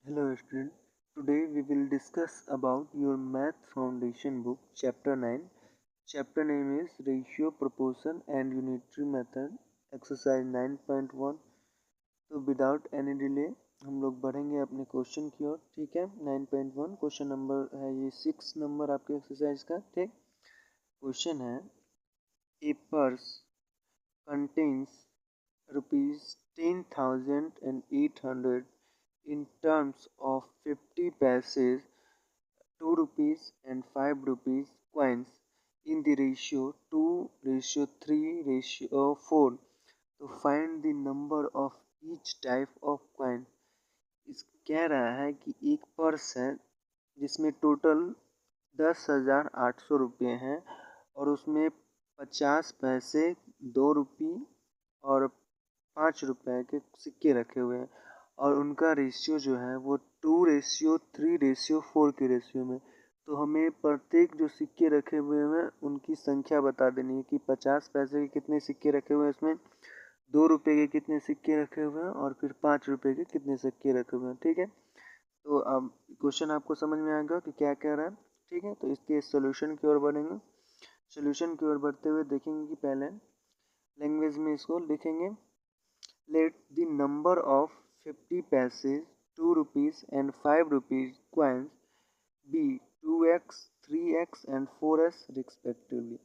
Hello student. Today we will discuss about your math foundation book chapter 9. Chapter name is Ratio, Proportion and Unitary Method exercise 9.1. तो without any delay हम लोग बढ़ेंगे अपने question की ओर। ठीक है, 9.1 question number है, ये 6 नंबर आपके एक्सरसाइज का। ठीक, क्वेश्चन है ए purse contains rupees 10,800 in terms of 50 paise, 2 rupees and 5 rupees coins in the ratio 2:3:4. तो find the number of each type of coin. इस कह रहा है कि एक पर्स है जिसमें टोटल 10,800 रुपये हैं और उसमें 50 पैसे, 2 रुपये और 5 रुपए के सिक्के रखे हुए हैं और उनका रेशियो जो है वो 2:3:4 के रेशियो में। तो हमें प्रत्येक जो सिक्के रखे हुए हैं उनकी संख्या बता देनी है कि 50 पैसे के कितने सिक्के रखे हुए हैं, इसमें 2 रुपये के कितने सिक्के रखे हुए हैं और फिर 5 रुपये के कितने सिक्के रखे हुए हैं। ठीक है, तो अब क्वेश्चन आपको समझ में आ गया कि क्या कह रहा है। ठीक है, तो इसके सोल्यूशन की ओर बढ़ेंगे। सोल्यूशन की ओर बढ़ते हुए देखेंगे कि पहले लैंग्वेज में इसको लिखेंगे। Let the number of 50 paise, 2 rupees and 5 rupees coins be 2x, 3x and 4x respectively.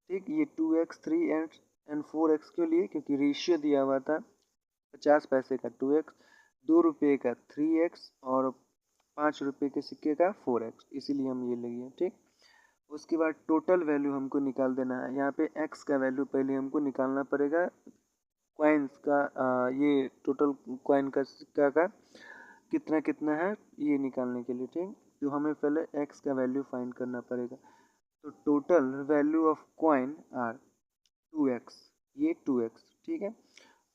ठीक, ये 2x, 3x and 4x के लिए क्योंकि रेशियो दिया हुआ था 50 पैसे का 2x, 2 रुपये का 3x और 5 रुपये के सिक्के का 4x, इसीलिए हम ये लिए। ठीक, उसके बाद टोटल वैल्यू हमको निकाल देना है। यहाँ पे x का वैल्यू पहले हमको निकालना पड़ेगा, कॉइन्स का ये टोटल कॉइन का सिक्का का कितना कितना है ये निकालने के लिए। ठीक, तो हमें पहले x का वैल्यू फाइंड करना पड़ेगा। तो total value of coin are 2x, ये 2x। ठीक है,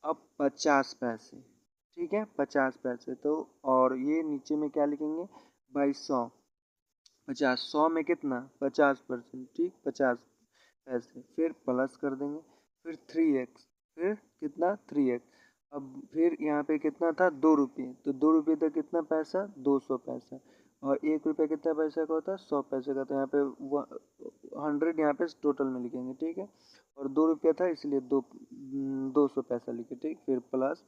अब 50 पैसे। ठीक है, 50 पैसे तो और ये नीचे में क्या लिखेंगे बाई 100। 50 100 में कितना 50%। ठीक, 50 पैसे फिर प्लस कर देंगे, फिर 3x, फिर कितना 3x। अब फिर यहाँ पे कितना था 2 रुपये, तो 2 रुपये तक कितना पैसा 200 पैसा और 1 रुपये कितना पैसे का होता है 100 पैसे का। तो यहाँ पे 100 यहाँ पे टोटल में लिखेंगे। ठीक है, और 2 रुपया था इसलिए 200 पैसा लिखे। ठीक, फिर प्लस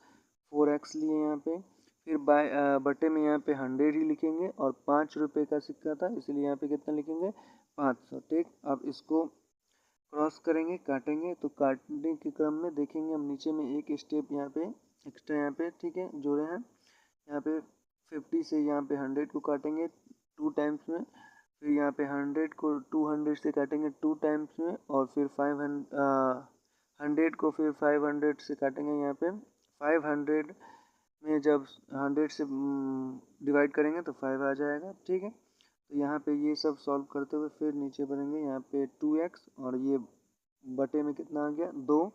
4x लिए यहाँ पे, फिर बाय बटे में यहाँ पे 100 ही लिखेंगे और 5 रुपये का सिक्का था इसलिए यहाँ पे कितना लिखेंगे 500। ठीक, अब इसको क्रॉस करेंगे, काटेंगे, तो काटने के क्रम में देखेंगे हम नीचे में एक स्टेप यहाँ पे एक्स्ट्रा यहाँ पे ठीक है जोड़े हैं। यहाँ पे 50 से यहाँ पे 100 को काटेंगे 2 टाइम्स में, फिर यहाँ पे 100 को 200 से काटेंगे 2 टाइम्स में और फिर 100 को फिर 500 से काटेंगे। यहाँ पे 500 में जब 100 से डिवाइड करेंगे तो 5 आ जाएगा। ठीक है, तो यहाँ पे ये सब सॉल्व करते हुए फिर नीचे बढ़ेंगे। यहाँ पे 2x और ये बटे में कितना आ गया 2,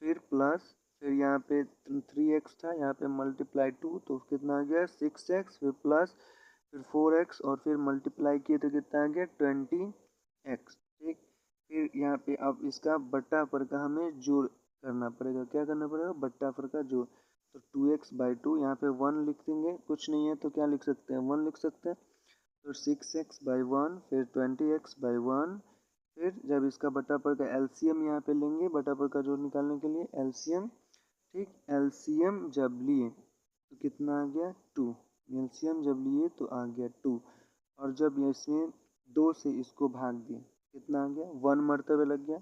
फिर प्लस, फिर यहाँ पे 3x था, यहाँ पे मल्टीप्लाई 2 तो कितना आ गया 6x, फिर प्लस, फिर 4x और फिर मल्टीप्लाई किए तो कितना आ गया 20x। ठीक, फिर यहाँ पे अब इसका बट्टा पर का हमें जोड़ करना पड़ेगा। क्या करना पड़ेगा बट्टा पर का जोड़। तो 2x/2 यहाँ पे 1 लिख देंगे, कुछ नहीं है तो क्या लिख सकते हैं 1 लिख सकते हैं। तो 6x/1 फिर 20x/1, फिर जब इसका बटा पर का एलसीएम यहाँ पे लेंगे बटा पर का जोड़ निकालने के लिए एलसीएम। ठीक, एलसीएम जब लिए तो कितना आ गया 2, एलसीएम जब लिए तो आ गया 2 और जब इसमें 2 से इसको भाग दिए कितना आ गया 1 मरतबे लग गया,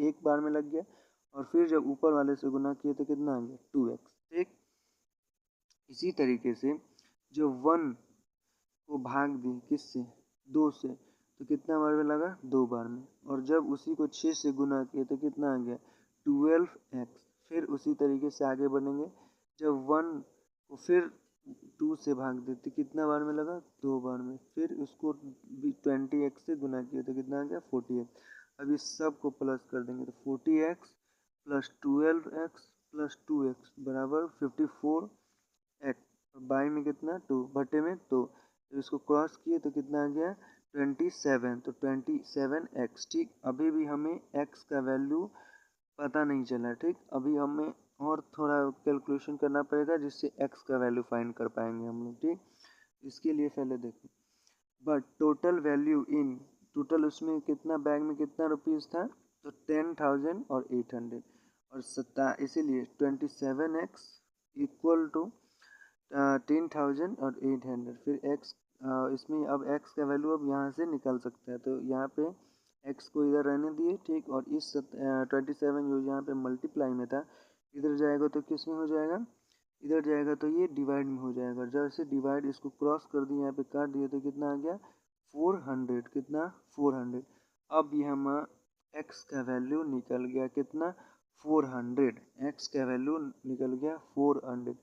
एक बार में लग गया और फिर जब ऊपर वाले से गुना किए तो कितना आ गया 2x। ठीक, इसी तरीके से जो 1 को भाग दी किससे 2 से तो कितना बार में लगा 2 बार में और जब उसी को 6 से गुना किए तो कितना आ गया 12x। फिर उसी तरीके से आगे बढ़ेंगे, जब 1 को फिर 2 से भाग देते कितना बार में लगा 2 बार में, फिर उसको 20x से गुना किए तो कितना आ गया 40x। अब इस सब को प्लस कर देंगे तो 40x plus 12x plus 2x बराबर 54x और बाई में कितना 2 बटे में 2, तो इसको क्रॉस किए तो कितना आ गया 27, तो 27x। ठीक, अभी भी हमें x का वैल्यू पता नहीं चला। ठीक, अभी हमें और थोड़ा कैलकुलेशन करना पड़ेगा जिससे x का वैल्यू फाइंड कर पाएंगे हम लोग। ठीक, इसके लिए पहले देखो, but total value in, total उसमें कितना, बैग में कितना रुपीज़ था, तो 10,000 और 800 और इसीलिए 27x इक्वल टू 10,000 और 800। फिर x, इसमें अब x का वैल्यू अब यहाँ से निकल सकता है, तो यहाँ पे x को इधर रहने दिए। ठीक, और इस 27 जो यहाँ पे मल्टीप्लाई में था, इधर जाएगा तो किस में हो जाएगा, इधर जाएगा तो ये डिवाइड में हो जाएगा। जैसे डिवाइड इसको क्रॉस कर दिए, यहाँ पे काट दिए तो कितना आ गया 400, कितना 400। अब यहाँ x का वैल्यू निकल गया कितना 400, x का वैल्यू निकल गया 400।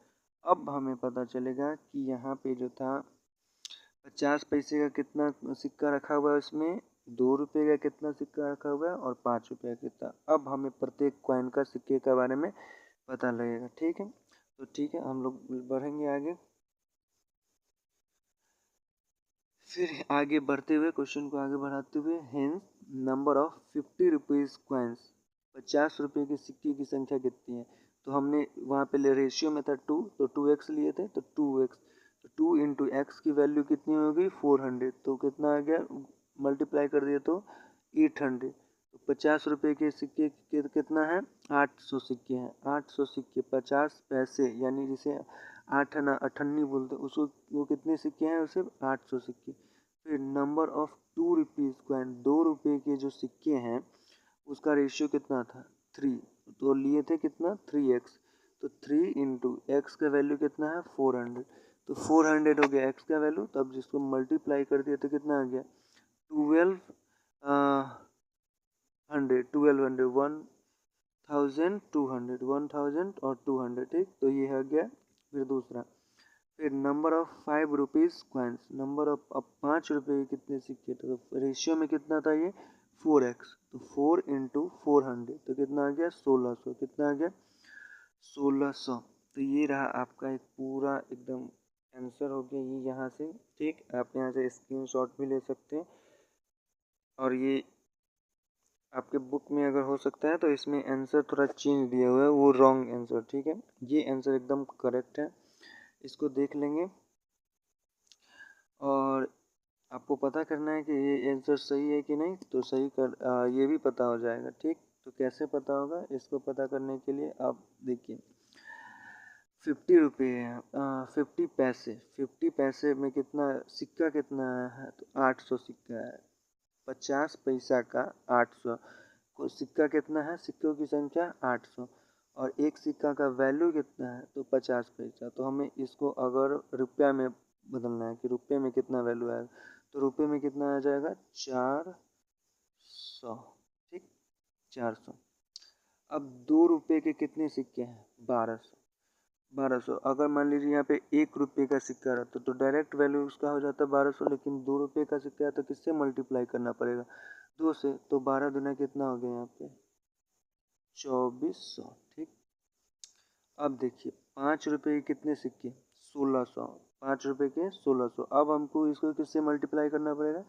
अब हमें पता चलेगा कि यहाँ पे जो था 50 पैसे का कितना सिक्का रखा हुआ है, उसमें 2 रुपये का कितना सिक्का रखा हुआ है और 5 रुपये का कितना। अब हमें प्रत्येक कॉइन का सिक्के के बारे में पता लगेगा। ठीक है, तो ठीक है, हम लोग बढ़ेंगे आगे। फिर आगे बढ़ते हुए, क्वेश्चन को आगे बढ़ाते हुए, hence number of 50 rupees coins, 50 रुपये के सिक्के की संख्या कितनी है। तो हमने वहाँ पे रेशियो में था 2, तो 2x लिए थे, तो 2x, तो 2 इंटू एक्स की वैल्यू कितनी होगी 400, तो कितना आ गया, मल्टीप्लाई कर दिए तो 800। तो 50 रुपये के सिक्के कितना है, 800 सिक्के हैं। 800 सिक्के 50 पैसे, यानी जिसे 8 आना 98 बोलते हैं, उसको वो कितने सिक्के हैं, उसे 800 सिक्के। फिर नंबर ऑफ 2 रुपीज़ कॉइन, 2 रुपये के जो सिक्के हैं उसका रेशियो कितना था 3, तो लिए थे कितना 3x, तो 3 इंटू एक्स का वैल्यू कितना है 400, तो 400 हो गया x का वैल्यू। तब जिसको मल्टीप्लाई कर दिया तो कितना आ गया 1200, 1200, 1200, 1000 और 200। ठीक, तो ये हो गया। फिर दूसरा, फिर number of 5 rupees coins, number of, अब 5 रुपये के कितने सिक्के थे, तो रेशियो में कितना था ये 4x, तो 4 इंटू 400, तो कितना आ गया 1600, कितना आ गया 1600। तो ये रहा आपका एक पूरा एकदम आंसर हो गया ये यहाँ से। ठीक, आप यहाँ से स्क्रीनशॉट भी ले सकते हैं, और ये आपके बुक में अगर हो सकता है तो इसमें आंसर थोड़ा चेंज दिया हुआ है, वो रॉन्ग आंसर। ठीक है, ये आंसर एकदम करेक्ट है, इसको देख लेंगे और आपको पता करना है कि ये आंसर सही है कि नहीं, तो सही कर ये भी पता हो जाएगा। ठीक, तो कैसे पता होगा, इसको पता करने के लिए आप देखिए 50 रुपये है, 50 पैसे, 50 पैसे में कितना सिक्का कितना है, तो 800 सिक्का है। 50 पैसा का 800 को सिक्का कितना है, सिक्कों की संख्या 800, और एक सिक्का का वैल्यू कितना है, तो 50 पैसा। तो हमें इसको अगर रुपया में बदलना है कि रुपये में कितना वैल्यू आएगा, तो रुपये में कितना आ जाएगा 400। ठीक, 400। अब 2 रुपये के कितने सिक्के हैं 1200, 1200। अगर मान लीजिए यहाँ पे 1 रुपये का सिक्का रहता तो डायरेक्ट वैल्यू उसका हो जाता 1200, लेकिन 2 रुपये का सिक्का है तो किससे मल्टीप्लाई करना पड़ेगा 2 से, तो 12 दुना कितना हो गया यहाँ पे 2400। ठीक, अब देखिए 5 रुपये के कितने सिक्के 1600, 5 रुपये के 1600। अब हमको इसको किससे मल्टीप्लाई करना पड़ेगा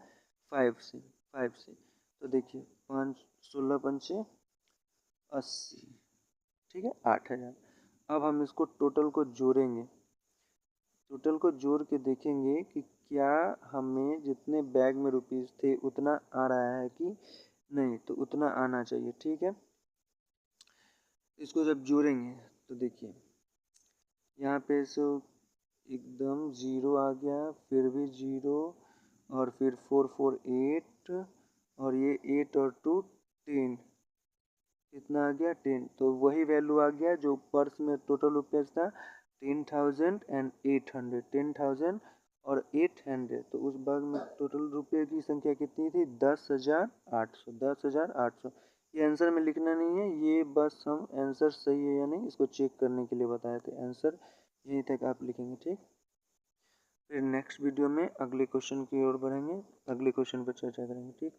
5 से, 5 से। तो देखिए 5 16 पंचे 80, ठीक है 8000। अब हम इसको टोटल को जोड़ेंगे, टोटल को जोड़ के देखेंगे कि क्या हमें जितने बैग में रुपीस थे उतना आ रहा है कि नहीं, तो उतना आना चाहिए। ठीक है, इसको जब जोड़ेंगे तो देखिए यहाँ पे सो एकदम ज़ीरो आ गया, फिर भी ज़ीरो, और फिर 448, और ये 8 और 2 10, कितना आ गया 10। तो वही वैल्यू आ गया जो पर्स में टोटल रुपये था 10,800, 10,000 और 800। तो उस बैग में टोटल रुपये की संख्या कितनी थी 10,800, 10,800। ये आंसर में लिखना नहीं है, ये बस हम आंसर सही है या नहीं इसको चेक करने के लिए बताए थे। आंसर यहीं तक आप लिखेंगे। ठीक, फिर नेक्स्ट वीडियो में अगले क्वेश्चन की ओर बढ़ेंगे, अगले क्वेश्चन पर चर्चा करेंगे। ठीक।